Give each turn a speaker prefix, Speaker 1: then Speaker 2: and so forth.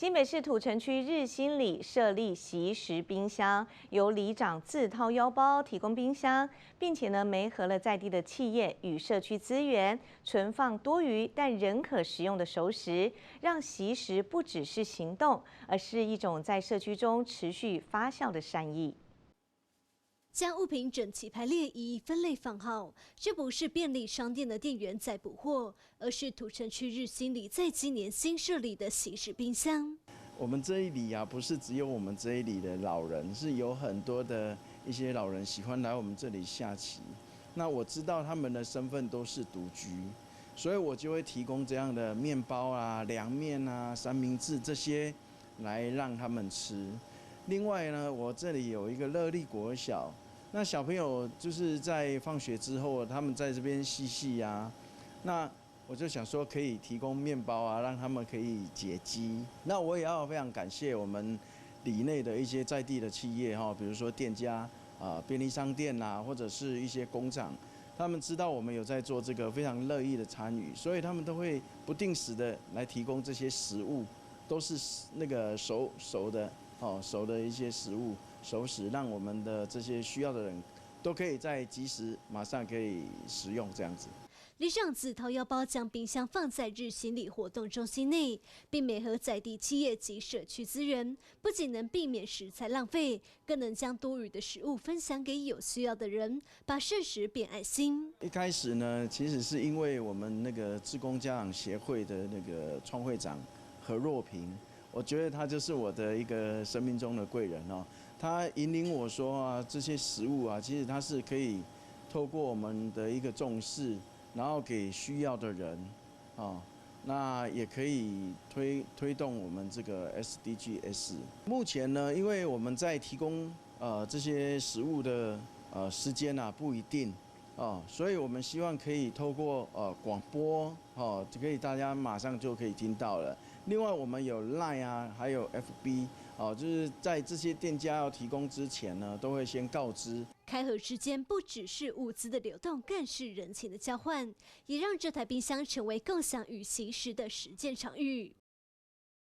Speaker 1: 新北市土城区日新里设立习食冰箱，由里长自掏腰包提供冰箱，并且媒合了在地的企业与社区资源，存放多余但仍可食用的熟食，让习食不只是行动，而是一种在社区中持续发酵的善意。
Speaker 2: 将物品整齐排列，一一分类放好。这不是便利商店的店员在补货，而是土城区日新里在今年新设立的习食冰箱。
Speaker 3: 我们这一里啊，不是只有我们这一里的老人，是有很多的一些老人喜欢来我们这里下棋。那我知道他们的身份都是独居，所以我就会提供这样的面包啊、凉面啊、三明治这些来让他们吃。另外呢，我这里有一个乐利国小，那小朋友就是在放学之后，他们在这边嬉戏啊，那我就想说可以提供面包啊，让他们可以解饥。那我也要非常感谢我们里内的一些在地的企业哈，比如说店家啊、便利商店呐，或者是一些工厂，他们知道我们有在做这个，非常乐意的参与，所以他们都会不定时的来提供这些食物，都是那个熟的一些食物熟食，让我们的这些需要的人都可以在及时马上可以食用这样子。
Speaker 2: 里长自掏腰包将冰箱放在日新里活动中心内，并媒合在地企业及社区资源，不仅能避免食材浪费，更能将多余的食物分享给有需要的人，把剩食变爱心。
Speaker 3: 一开始呢，其实是因为我们那个志工家长协会的那个创会长何若平。我觉得他就是我的一个生命中的贵人哦，他引领我说啊，这些食物啊，其实它是可以透过我们的一个重视，然后给需要的人，啊，那也可以推动我们这个 SDGs。目前呢，因为我们在提供这些食物的时间啊不一定。所以我们希望可以透过广播就可以大家马上就可以听到了。另外我们有 LINE 啊，还有 FB 就是在这些店家要提供之前呢，都会先告知。
Speaker 2: 开盒之间不只是物资的流动，更是人情的交换，也让这台冰箱成为共享与习食的实践场域。